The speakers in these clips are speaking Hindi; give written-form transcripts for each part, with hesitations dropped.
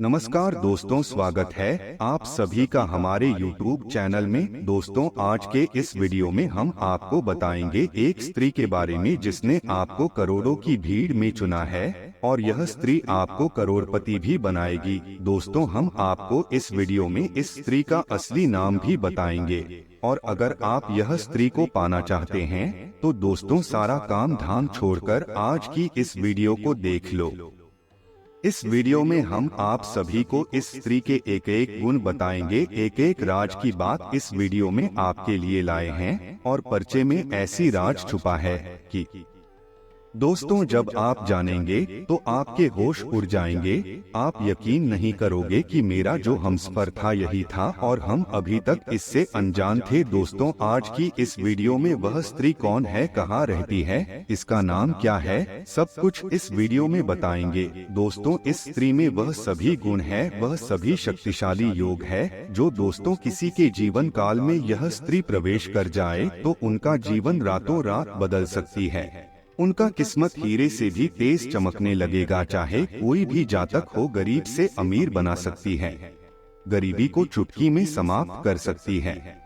नमस्कार दोस्तों, स्वागत है आप सभी का हमारे YouTube चैनल में। दोस्तों, आज के इस वीडियो में हम आपको बताएंगे एक स्त्री के बारे में जिसने आपको करोड़ों की भीड़ में चुना है और यह स्त्री आपको करोड़पति भी बनाएगी। दोस्तों, हम आपको इस वीडियो में इस स्त्री का असली नाम भी बताएंगे और अगर आप यह स्त्री को पाना चाहते हैं तो दोस्तों सारा काम धाम छोड़कर आज की इस वीडियो को देख लो। इस वीडियो में हम आप सभी को इस स्त्री के एक एक गुण बताएंगे, एक एक राज की बात इस वीडियो में आपके लिए लाए हैं और पर्चे में ऐसी राज छुपा है कि दोस्तों जब आप जानेंगे तो आपके होश उड़ जाएंगे। आप यकीन नहीं करोगे कि मेरा जो हमसफर था यही था और हम अभी तक इससे अनजान थे। दोस्तों, आज की इस वीडियो में वह स्त्री कौन है, कहाँ रहती है, इसका नाम क्या है, सब कुछ इस वीडियो में बताएंगे। दोस्तों, इस स्त्री में वह सभी गुण है, वह सभी शक्तिशाली योग है जो दोस्तों किसी के जीवन काल में यह स्त्री प्रवेश कर जाए तो उनका जीवन रातों रात बदल सकती है। उनका किस्मत हीरे से भी तेज चमकने लगेगा। चाहे कोई भी जातक हो, गरीब से अमीर बना सकती है, गरीबी को चुटकी में समाप्त कर सकती है।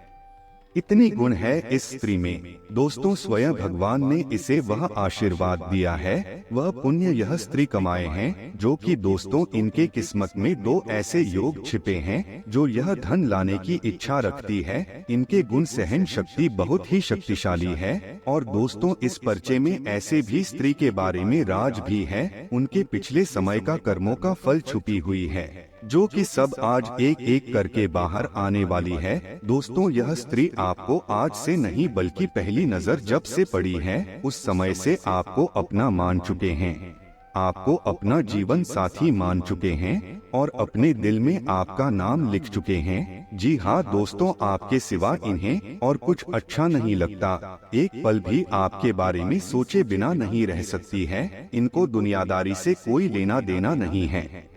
इतनी गुण है इस स्त्री में। दोस्तों, स्वयं भगवान ने इसे वह आशीर्वाद दिया है, वह पुण्य यह स्त्री कमाए हैं जो कि दोस्तों इनके किस्मत में दो ऐसे योग छिपे हैं जो यह धन लाने की इच्छा रखती है। इनके गुण सहन शक्ति बहुत ही शक्तिशाली है और दोस्तों इस पर्चे में ऐसे भी स्त्री के बारे में राज भी है, उनके पिछले समय का कर्मों का फल छुपी हुई है जो कि सब आज एक एक करके बाहर आने वाली है। दोस्तों, यह स्त्री आपको आज से नहीं बल्कि पहली नजर जब से पड़ी है उस समय से आपको अपना मान चुके हैं, आपको अपना जीवन साथी मान चुके हैं और अपने दिल में आपका नाम लिख चुके हैं। जी हाँ दोस्तों, आपके सिवा इन्हें और कुछ अच्छा नहीं लगता। एक पल भी आपके बारे में सोचे बिना नहीं रह सकती है। इनको दुनियादारी से कोई लेना देना नहीं है,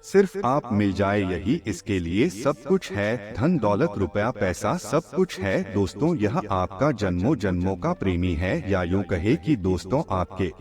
सिर्फ आप मिल जाए यही इसके लिए सब कुछ है। धन दौलत रुपया पैसा सब कुछ है। दोस्तों, यह आपका जन्मों जन्मों का प्रेमी है, या यूं कहे कि दोस्तों आपके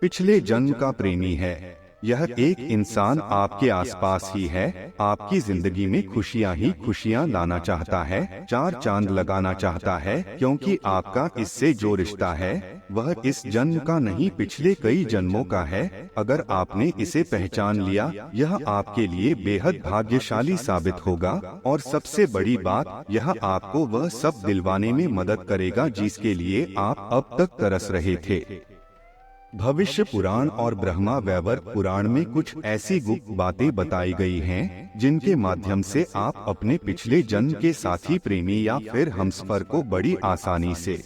पिछले जन्म का प्रेमी है। यह एक इंसान आपके आसपास ही है, आपकी जिंदगी में खुशियां ही खुशियां लाना चाहता है, चार चांद लगाना चाहता है, क्योंकि आपका इससे जो रिश्ता है वह इस जन्म का नहीं पिछले कई जन्मों का है। अगर आपने इसे पहचान लिया, यह आपके लिए बेहद भाग्यशाली साबित होगा और सबसे बड़ी बात, यह आपको वह सब दिलवाने में मदद करेगा जिसके लिए आप अब तक तरस रहे थे। भविष्य पुराण और ब्रह्मा वैवर्त पुराण में कुछ ऐसी गुप्त बातें बताई गई हैं जिनके माध्यम से आप अपने पिछले जन्म के साथी, प्रेमी या फिर हमसफर को बड़ी आसानी से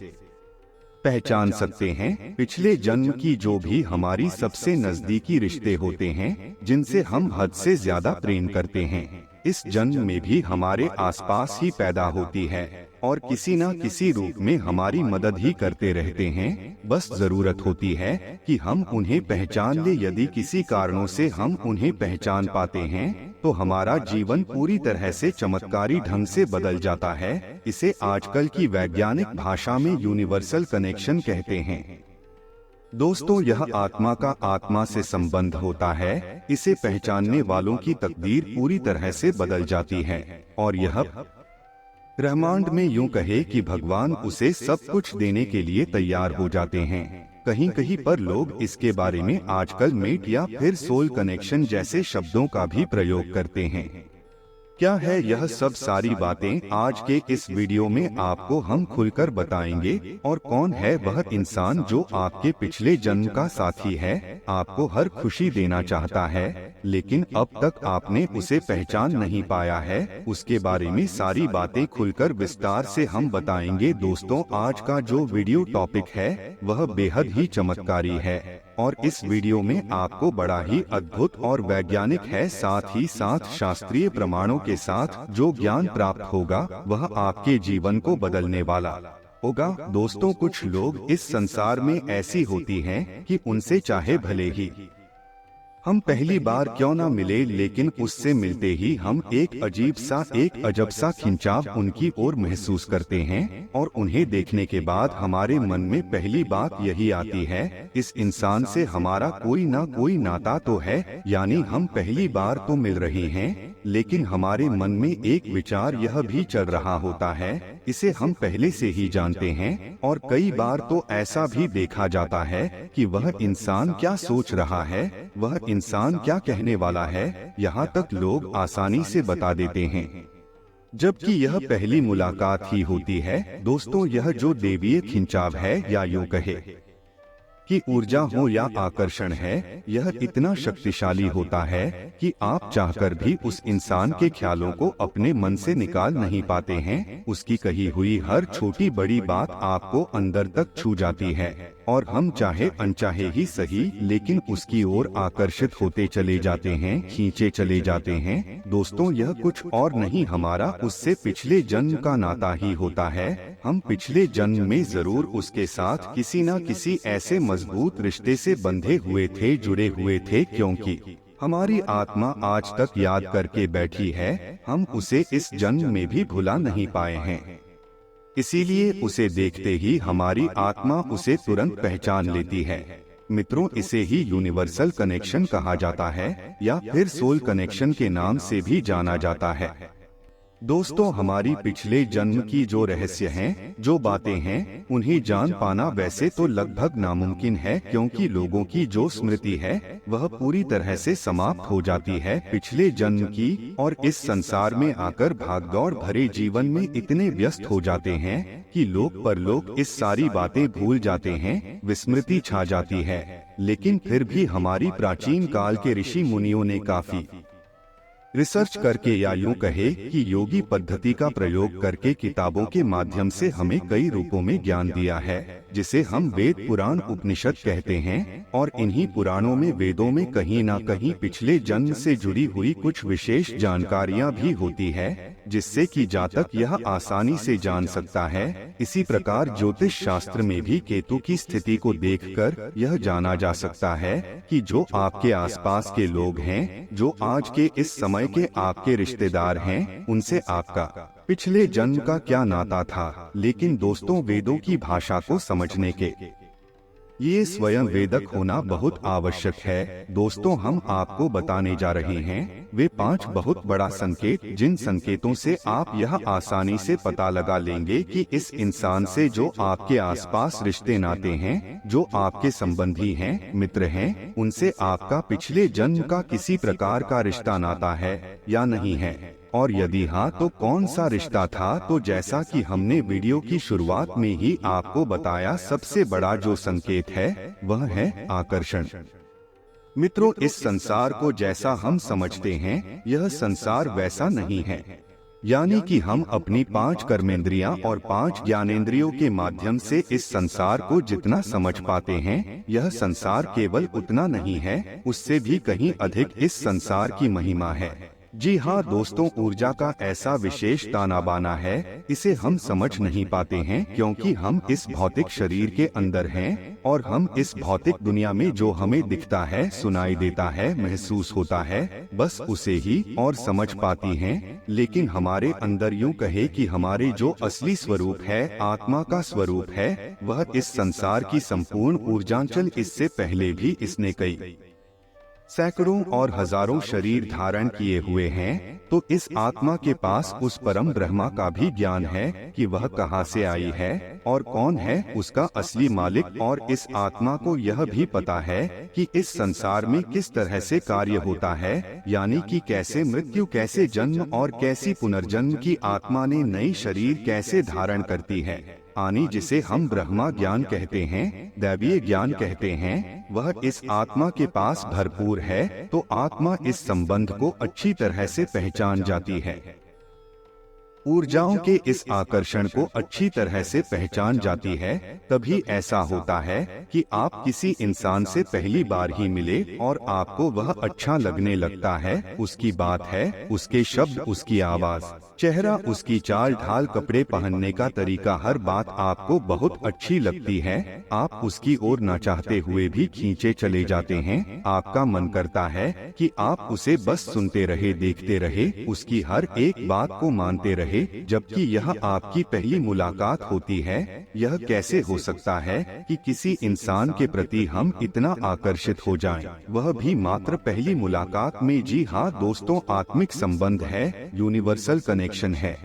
पहचान सकते हैं। पिछले जन्म की जो भी हमारी सबसे नजदीकी रिश्ते होते हैं जिनसे हम हद से ज्यादा प्रेम करते हैं, इस जन्म में भी हमारे आसपास ही पैदा होती है और किसी न किसी रूप में हमारी मदद ही करते रहते हैं। बस जरूरत होती है कि हम उन्हें पहचान ले। यदि किसी कारणों से हम उन्हें पहचान पाते हैं तो हमारा जीवन पूरी तरह से चमत्कारी ढंग से बदल जाता है। इसे आजकल की वैज्ञानिक भाषा में यूनिवर्सल कनेक्शन कहते हैं। दोस्तों, यह आत्मा का आत्मा से संबंध होता है। इसे पहचानने वालों की तकदीर पूरी तरह से बदल जाती है और यह ब्रह्मांड में यूं कहे कि भगवान उसे सब कुछ देने के लिए तैयार हो जाते हैं। कहीं कहीं पर लोग इसके बारे में आजकल मेट या फिर सोल कनेक्शन जैसे शब्दों का भी प्रयोग करते हैं। क्या है यह सब सारी बातें आज के इस वीडियो में आपको हम खुलकर बताएंगे। और कौन है वह इंसान जो आपके पिछले जन्म का साथी है, आपको हर खुशी देना चाहता है लेकिन अब तक आपने उसे पहचान नहीं पाया है। उसके बारे में सारी बातें खुलकर विस्तार से हम बताएंगे। दोस्तों, आज का जो वीडियो टॉपिक है वह बेहद ही चमत्कारी है और इस वीडियो में आपको बड़ा ही अद्भुत और वैज्ञानिक है, साथ ही साथ शास्त्रीय प्रमाणों के साथ जो ज्ञान प्राप्त होगा वह आपके जीवन को बदलने वाला होगा। दोस्तों, कुछ लोग इस संसार में ऐसी होती हैं कि उनसे चाहे भले ही हम पहली बार क्यों ना मिले, लेकिन उससे मिलते ही हम एक अजब सा खिंचाव उनकी ओर महसूस करते हैं और उन्हें देखने के बाद हमारे मन में पहली बात यही आती है, इस इंसान से हमारा कोई ना कोई नाता तो है। यानी हम पहली बार तो मिल रहे हैं, लेकिन हमारे मन में एक विचार यह भी चल रहा होता है, इसे हम पहले से ही जानते हैं। और कई बार तो ऐसा भी देखा जाता है कि वह इंसान क्या सोच रहा है, वह इंसान क्या कहने वाला है, यहाँ तक लोग आसानी से बता देते हैं, जबकि यह पहली मुलाकात ही होती है। दोस्तों, यह जो दैवीय खिंचाव है, या यूं कहे कि ऊर्जा हो या आकर्षण है, यह इतना शक्तिशाली होता है कि आप चाहकर भी उस इंसान के ख्यालों को अपने मन से निकाल नहीं पाते हैं। उसकी कही हुई हर छोटी बड़ी बात आपको अंदर तक छू जाती है और हम चाहे अनचाहे ही सही, लेकिन उसकी ओर आकर्षित होते चले जाते हैं, खींचे चले जाते हैं। दोस्तों, यह कुछ और नहीं, हमारा उससे पिछले जन्म का नाता ही होता है। हम पिछले जन्म में जरूर उसके साथ किसी न किसी ऐसे मजबूत रिश्ते से बंधे हुए थे, जुड़े हुए थे, क्योंकि हमारी आत्मा आज तक याद करके बैठी है। हम उसे इस जन्म में भी भुला नहीं पाए हैं, इसीलिए उसे देखते ही हमारी आत्मा उसे तुरंत पहचान लेती है। मित्रों, इसे ही यूनिवर्सल कनेक्शन कहा जाता है या फिर सोल कनेक्शन के नाम से भी जाना जाता है। दोस्तों, हमारी पिछले जन्म की जो रहस्य हैं, जो बातें हैं, उन्हें जान पाना वैसे तो लगभग नामुमकिन है, क्योंकि लोगों की जो स्मृति है वह पूरी तरह से समाप्त हो जाती है पिछले जन्म की, और इस संसार में आकर भागदौड़ भरे जीवन में इतने व्यस्त हो जाते हैं कि लोग परलोक इस सारी बातें भूल जाते हैं, विस्मृति छा जाती है। लेकिन फिर भी हमारी प्राचीन काल के ऋषि मुनियों ने काफी रिसर्च करके, या यूं कहे कि योगी पद्धति का प्रयोग करके, किताबों के माध्यम से हमें कई रूपों में ज्ञान दिया है, जिसे हम वेद पुराण उपनिषद कहते हैं। और इन्हीं पुराणों में, वेदों में कहीं ना कहीं पिछले जन्म से जुड़ी हुई कुछ विशेष जानकारियां भी होती है, जिससे कि जातक यह आसानी से जान सकता है। इसी प्रकार ज्योतिष शास्त्र में भी केतु की स्थिति को देखकर यह जाना जा सकता है कि जो आपके आसपास के लोग हैं, जो आज के इस समय के आपके रिश्तेदार हैं, उनसे आपका पिछले जन्म का क्या नाता था। लेकिन दोस्तों, वेदों की भाषा को समझने के ये स्वयं वेदक होना बहुत आवश्यक है। दोस्तों, हम आपको बताने जा रहे हैं वे 5 बहुत बड़ा संकेत, जिन संकेतों से आप यह आसानी से पता लगा लेंगे कि इस इंसान से जो आपके आसपास रिश्ते नाते हैं, जो आपके संबंधी हैं, मित्र हैं, उनसे आपका पिछले जन्म का किसी प्रकार का रिश्ता नाता है या नहीं है, और यदि हाँ तो कौन सा रिश्ता था। तो जैसा कि हमने वीडियो की शुरुआत में ही आपको बताया, सबसे बड़ा जो संकेत है वह है आकर्षण। मित्रों, इस संसार को जैसा हम समझते हैं, यह संसार वैसा नहीं है। यानी कि हम अपनी 5 कर्मेंद्रियां और 5 ज्ञानेंद्रियों के माध्यम से इस संसार को जितना समझ पाते हैं, यह संसार केवल उतना नहीं है, उससे भी कहीं अधिक इस संसार की महिमा है। जी हाँ दोस्तों, ऊर्जा का ऐसा विशेष ताना बाना है, इसे हम समझ नहीं पाते हैं, क्योंकि हम इस भौतिक शरीर के अंदर हैं और हम इस भौतिक दुनिया में जो हमें दिखता है, सुनाई देता है, महसूस होता है, बस उसे ही और समझ पाती हैं। लेकिन हमारे अंदर, यूं कहे कि हमारे जो असली स्वरूप है, आत्मा का स्वरूप है, वह इस संसार की संपूर्ण ऊर्जांचल, इससे पहले भी इसने कई सैकड़ों और हजारों शरीर धारण किए हुए हैं। तो इस आत्मा के पास उस परम ब्रह्मा का भी ज्ञान है कि वह कहाँ से आई है और कौन है उसका असली मालिक, और इस आत्मा को यह भी पता है कि इस संसार में किस तरह से कार्य होता है, यानी कि कैसे मृत्यु, कैसे जन्म और कैसी पुनर्जन्म की आत्मा ने नई शरीर कैसे धारण करती है। आनी जिसे हम ब्रह्मा ज्ञान कहते हैं, दैवीय ज्ञान कहते हैं, वह इस आत्मा के पास भरपूर है। तो आत्मा इस संबंध को अच्छी तरह से पहचान जाती है। ऊर्जाओं के इस आकर्षण को अच्छी तरह से पहचान जाती है। तभी ऐसा होता है कि आप किसी इंसान से पहली बार ही मिले और आपको वह अच्छा लगने लगता है। उसकी बात है, उसके शब्द, उसकी आवाज, चेहरा, उसकी चाल ढाल, कपड़े पहनने का तरीका, हर बात आपको बहुत अच्छी लगती है। आप उसकी ओर न चाहते हुए भी खींचे चले जाते हैं। आपका मन करता है कि आप उसे बस सुनते रहे, देखते रहे, उसकी हर एक बात को मानते रहे, जबकि यह आपकी पहली मुलाकात होती है। यह कैसे हो सकता है कि किसी इंसान के प्रति हम इतना आकर्षित हो जाएं, वह भी मात्र पहली मुलाकात में? जी हाँ दोस्तों, आत्मिक संबंध है, यूनिवर्सल कनेक्शन है,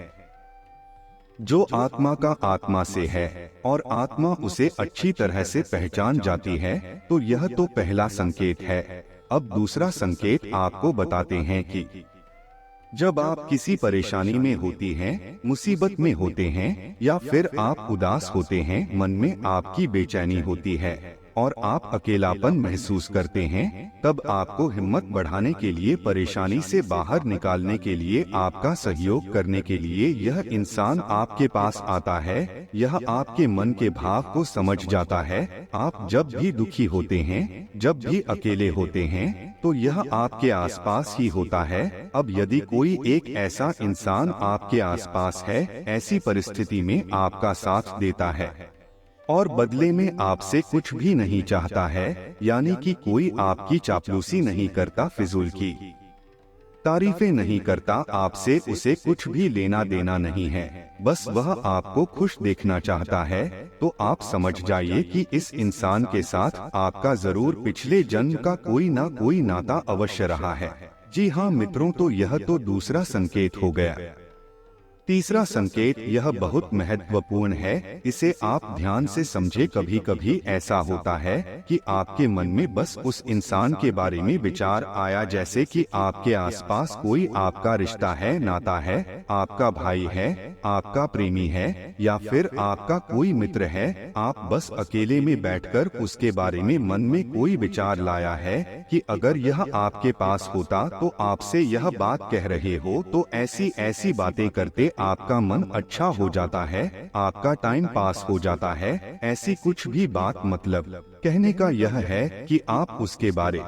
जो आत्मा का आत्मा से है और आत्मा उसे अच्छी तरह से पहचान जाती है। तो यह तो पहला संकेत है। अब दूसरा संकेत आपको बताते हैं कि जब आप किसी परेशानी में होती हैं, मुसीबत में होते हैं, या फिर आप उदास होते हैं, मन में आपकी बेचैनी होती है और आप अकेलापन महसूस करते हैं, तब आपको हिम्मत बढ़ाने के लिए, परेशानी से बाहर निकालने के लिए, आपका सहयोग करने के लिए यह इंसान आपके पास आता है। यह आपके मन के भाव को समझ जाता है। आप जब भी दुखी होते हैं, जब भी अकेले होते हैं, तो यह आपके आसपास ही होता है। अब यदि कोई एक ऐसा इंसान आपके आसपास है, ऐसी परिस्थिति में आपका साथ देता है और बदले में आपसे कुछ भी नहीं चाहता है, यानी कि कोई आपकी चापलूसी नहीं करता, फिजूल की तारीफें नहीं करता, आपसे उसे कुछ भी लेना देना नहीं है, बस वह आपको खुश देखना चाहता है, तो आप समझ जाइए कि इस इंसान के साथ आपका जरूर पिछले जन्म का कोई ना कोई नाता अवश्य रहा है। जी हाँ मित्रों, तो यह तो दूसरा संकेत हो गया। तीसरा संकेत यह बहुत महत्वपूर्ण है, इसे आप ध्यान से समझे। कभी कभी ऐसा होता है कि आपके मन में बस उस इंसान के बारे में विचार आया, जैसे कि आपके आसपास कोई आपका रिश्ता है, नाता है, आपका भाई है, आपका प्रेमी है, या फिर आपका कोई मित्र है। आप बस अकेले में बैठकर उसके बारे में मन में कोई विचार लाया है कि अगर यह आपके पास होता तो आपसे यह बात कह रहे हो, तो ऐसी ऐसी बातें करते, आपका मन अच्छा हो जाता है, आपका टाइम पास हो जाता है। ऐसी कुछ भी बात, मतलब कहने का यह है कि आप उसके बारे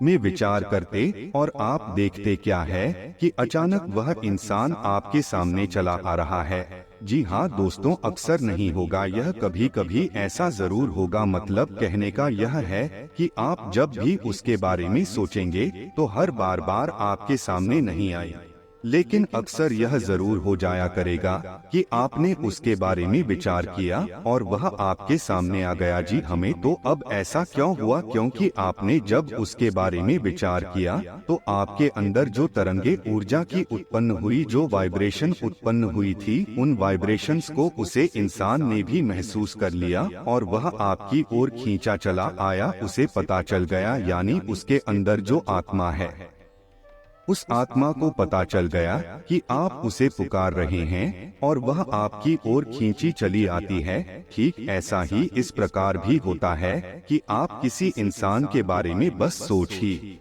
में विचार करते और आप देखते क्या है कि अचानक वह इंसान आपके सामने चला आ रहा है। जी हाँ दोस्तों, अक्सर नहीं होगा, यह कभी कभी ऐसा जरूर होगा। मतलब कहने का यह है कि आप जब भी उसके बारे में सोचेंगे तो हर बार आपके सामने नहीं आए, लेकिन अक्सर यह जरूर हो जाया करेगा कि आपने उसके बारे में विचार किया और वह आपके सामने आ गया। जी हमें तो अब ऐसा क्यों हुआ? क्योंकि आपने जब उसके बारे में विचार किया तो आपके अंदर जो तरंगे ऊर्जा की उत्पन्न हुई, जो वाइब्रेशन उत्पन्न हुई थी, उन वाइब्रेशंस को उसे इंसान ने भी महसूस कर लिया और वह आपकी ओर खींचा चला आया। उसे पता चल गया, यानी उसके अंदर जो आत्मा है, उस आत्मा को पता चल गया कि आप उसे पुकार रहे हैं और वह आपकी ओर खींची चली आती है। ठीक ऐसा ही इस प्रकार भी होता है कि आप किसी इंसान के बारे में बस सोच ही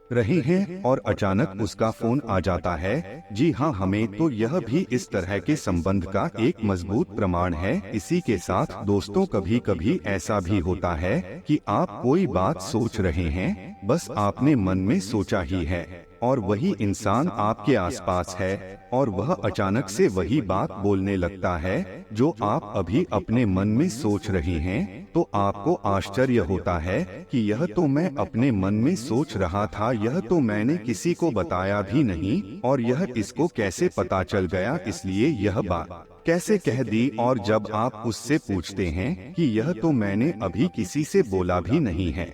रहे हैं और अचानक उसका फोन आ जाता है। जी हाँ, हमें तो यह भी इस तरह के संबंध का एक मजबूत प्रमाण है। इसी के साथ दोस्तों, कभी कभी ऐसा भी होता है कि आप कोई बात सोच रहे हैं, बस आपने मन में सोचा ही है और वही इंसान आपके आसपास है और वह अचानक से वही बात बोलने लगता है जो आप अभी अपने मन में सोच रही हैं। तो आपको आश्चर्य होता है कि यह तो मैं अपने मन में सोच रहा था, यह तो मैंने किसी को बताया भी नहीं, और यह इसको कैसे पता चल गया, इसलिए यह बात कैसे कह दी। और जब आप उससे पूछते हैं कि यह तो मैंने अभी किसी से बोला भी नहीं है,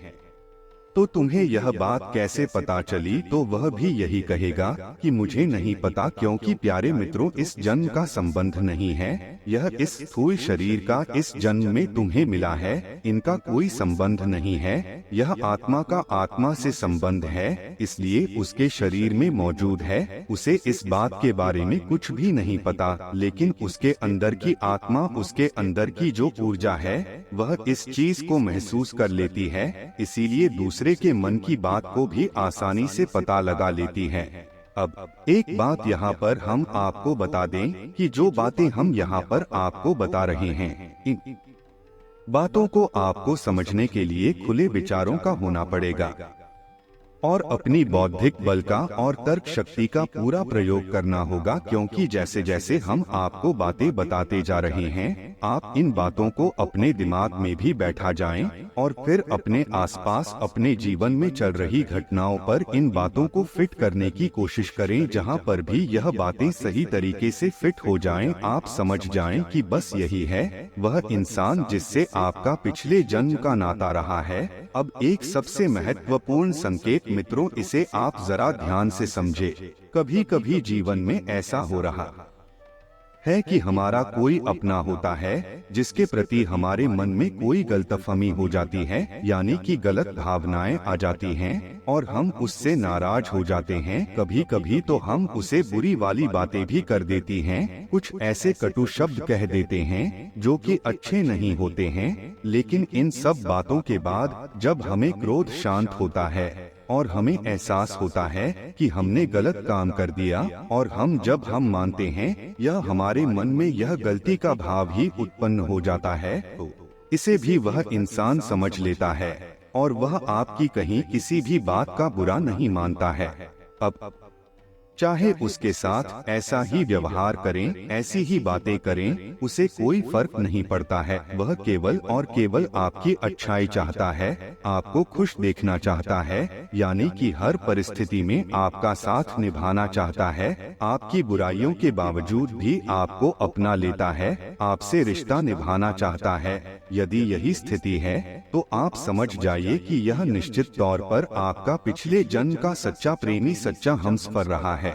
तो तुम्हें यह बात कैसे पता चली, तो वह भी यही कहेगा कि मुझे नहीं पता, क्योंकि प्यारे मित्रों, इस जन्म का संबंध नहीं है, यह इस स्थूल शरीर का इस जन्म में तुम्हें मिला है, इनका कोई संबंध नहीं है। यह आत्मा का आत्मा से संबंध है, इसलिए उसके शरीर में मौजूद है। उसे इस बात के बारे में कुछ भी नहीं पता, लेकिन उसके अंदर की आत्मा, उसके अंदर की जो ऊर्जा है, वह इस चीज को महसूस कर लेती है, इसीलिए दूसरे के मन की बात को भी आसानी से पता लगा लेती है। अब एक बात यहाँ पर हम आपको बता दें कि जो बातें हम यहाँ पर आपको बता रहे हैं, इन बातों को आपको समझने के लिए खुले विचारों का होना पड़ेगा और अपनी बौद्धिक बल का और तर्क शक्ति का पूरा प्रयोग करना होगा, क्योंकि जैसे जैसे हम आपको बातें बताते जा रहे हैं, आप इन बातों को अपने दिमाग में भी बैठा जाएं और फिर अपने आसपास अपने जीवन में चल रही घटनाओं पर इन बातों को फिट करने की कोशिश करें। जहां पर भी यह बातें सही तरीके से फिट हो जाएं, आप समझ जाएं कि बस यही है वह इंसान जिससे आपका पिछले जन्म का नाता रहा है। अब एक सबसे महत्वपूर्ण संकेत मित्रों, इसे आप जरा ध्यान से समझे। कभी कभी जीवन में ऐसा हो रहा है कि हमारा कोई अपना होता है जिसके प्रति हमारे मन में कोई गलतफहमी हो जाती है, यानी कि गलत भावनाएं आ जाती हैं और हम उससे नाराज हो जाते हैं। कभी कभी तो हम उसे बुरी वाली बातें भी कर देती हैं, कुछ ऐसे कटु शब्द कह देते हैं जो कि अच्छे नहीं होते हैं। लेकिन इन सब बातों के बाद जब हमें क्रोध शांत होता है और हमें एहसास होता है कि हमने गलत काम कर दिया, और जब हम मानते हैं या हमारे मन में यह गलती का भाव ही उत्पन्न हो जाता है, तो इसे भी वह इंसान समझ लेता है और वह आपकी कहीं किसी भी बात का बुरा नहीं मानता है। अब चाहे उसके साथ ऐसा ही व्यवहार करें, ऐसी ही बातें करें, उसे कोई फर्क नहीं पड़ता है। वह केवल और केवल आपकी अच्छाई चाहता है, आपको खुश देखना चाहता है, यानी कि हर परिस्थिति में आपका साथ निभाना चाहता है। आपकी बुराइयों के बावजूद भी आपको अपना लेता है, आपसे रिश्ता निभाना चाहता है। यदि यही स्थिति है तो आप समझ जाइए कि यह निश्चित तौर पर आपका पिछले जन्म का सच्चा प्रेमी, सच्चा हमसफर रहा है।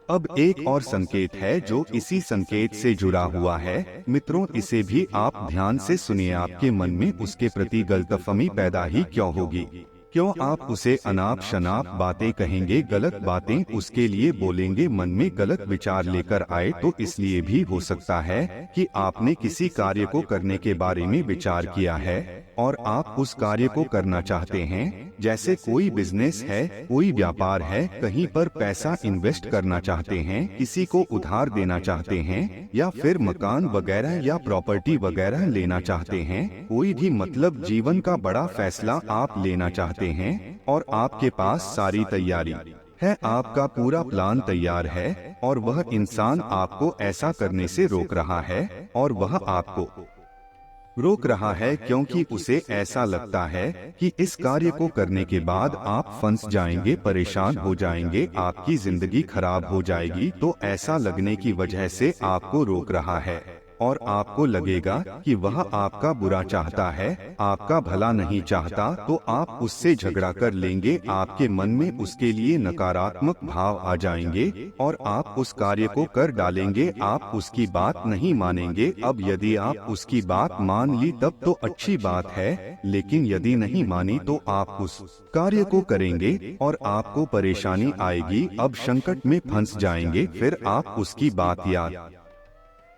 अब एक और संकेत है जो इसी संकेत से जुड़ा हुआ है। मित्रों, इसे भी आप ध्यान से सुनिए। आपके मन में उसके प्रति गलतफहमी पैदा ही क्यों होगी? क्यों आप उसे अनाप शनाप बातें कहेंगे, गलत बातें उसके लिए बोलेंगे, मन में गलत विचार लेकर आए? तो इसलिए भी हो सकता है कि आपने किसी कार्य को करने के बारे में विचार किया है और आप उस कार्य को करना चाहते हैं। जैसे कोई बिजनेस है, कोई व्यापार है, कहीं पर पैसा इन्वेस्ट करना चाहते हैं, किसी को उधार देना चाहते हैं, या फिर मकान वगैरह या प्रॉपर्टी वगैरह लेना चाहते हैं। कोई भी मतलब जीवन का बड़ा फैसला आप लेना चाहते हैं और आपके पास सारी तैयारी है, आपका पूरा प्लान तैयार है, और वह इंसान आपको ऐसा करने से रोक रहा है। और वह आपको रोक रहा है क्योंकि उसे ऐसा लगता है कि इस कार्य को करने के बाद आप फंस जाएंगे, परेशान हो जाएंगे, आपकी जिंदगी खराब हो जाएगी। तो ऐसा लगने की वजह से आपको रोक रहा है और आपको लगेगा कि वह आपका बुरा चाहता है, आपका भला नहीं चाहता। तो आप उससे झगड़ा कर लेंगे, आपके मन में उसके लिए नकारात्मक भाव आ जाएंगे और आप उस कार्य को कर डालेंगे। आप उसकी बात नहीं मानेंगे। अब यदि आप उसकी बात मान ली तब तो अच्छी बात है, लेकिन यदि नहीं मानी तो आप उस कार्य को करेंगे और आपको परेशानी आएगी। अब संकट में फंस जाएंगे। फिर आप उसकी बात याद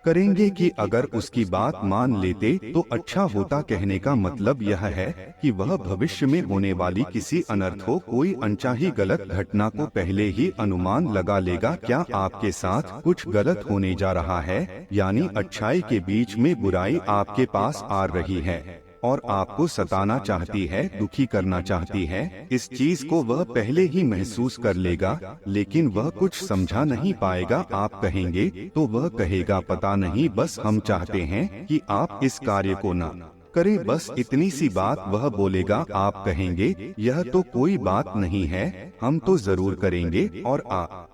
करेंगे कि अगर उसकी बात मान लेते तो अच्छा होता। कहने का मतलब यह है कि वह भविष्य में होने वाली किसी अनर्थ हो, कोई अनचाही गलत घटना को पहले ही अनुमान लगा लेगा। क्या आपके साथ कुछ गलत होने जा रहा है, यानी अच्छाई के बीच में बुराई आपके पास आ रही है और आपको सताना चाहती है, दुखी करना चाहती है। इस चीज को वह पहले ही महसूस कर लेगा, लेकिन वह कुछ समझा नहीं पाएगा। आप कहेंगे तो वह कहेगा, पता नहीं, बस हम चाहते हैं कि आप इस कार्य को ना करें, बस इतनी सी बात वह बोलेगा। आप कहेंगे, यह तो कोई बात नहीं है, हम तो जरूर करेंगे, और आप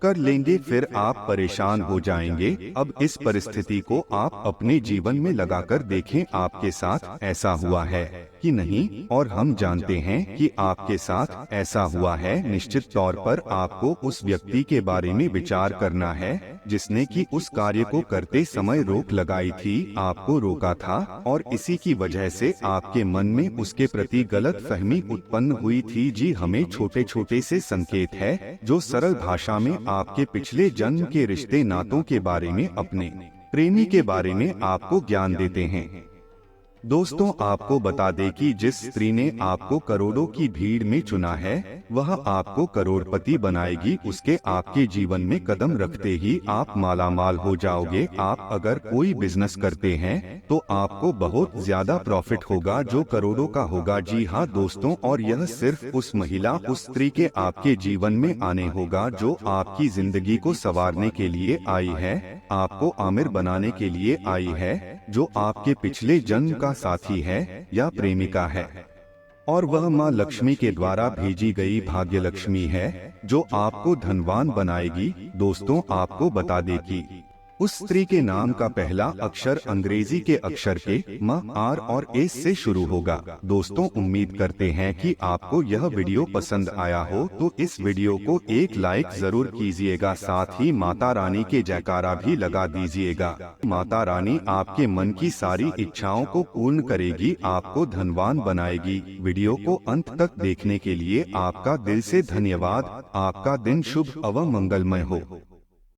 कर लेंगे। फिर आप परेशान हो जाएंगे। अब इस परिस्थिति को आप अपने जीवन में लगाकर देखें, आपके साथ ऐसा हुआ है कि नहीं? और हम जानते हैं कि आपके साथ ऐसा हुआ है। निश्चित तौर पर आपको उस व्यक्ति के बारे में विचार करना है जिसने कि उस कार्य को करते समय रोक लगाई थी, आपको रोका था, और इसी की वजह से आपके मन में उसके प्रति गलत फहमी उत्पन्न हुई थी। जी, हमें छोटे छोटे से संकेत है जो सरल भाषा में आपके पिछले जन्म के रिश्ते नातों के बारे में, अपने प्रेमी के बारे में आपको ज्ञान देते हैं। दोस्तों, आपको बता दें कि जिस स्त्री ने आपको करोड़ों की भीड़ में चुना है, वह आपको करोड़पति बनाएगी। उसके आपके जीवन में कदम रखते ही आप मालामाल हो जाओगे। आप अगर कोई बिजनेस करते हैं तो आपको बहुत ज्यादा प्रॉफिट होगा जो करोड़ों का होगा। जी हाँ दोस्तों, और यह सिर्फ उस महिला, उस स्त्री के आपके जीवन में आने होगा जो आपकी जिंदगी को संवारने के लिए आई है, आपको आमिर बनाने के लिए आई है, जो आपके पिछले जन्म का साथी है या प्रेमिका है। और वह माँ लक्ष्मी के द्वारा भेजी गई भाग्य लक्ष्मी है जो आपको धनवान बनाएगी। दोस्तों, आपको बता दें कि उस स्त्री के नाम का पहला अक्षर अंग्रेजी के अक्षर के म, आर और एस से शुरू होगा। दोस्तों, उम्मीद करते हैं कि आपको यह वीडियो पसंद आया हो, तो इस वीडियो को एक लाइक जरूर कीजिएगा। साथ ही माता रानी के जयकारा भी लगा दीजिएगा। माता रानी आपके मन की सारी इच्छाओं को पूर्ण करेगी, आपको धनवान बनाएगी। वीडियो को अंत तक देखने के लिए आपका दिल से धन्यवाद। आपका दिन शुभ एवं मंगलमय हो।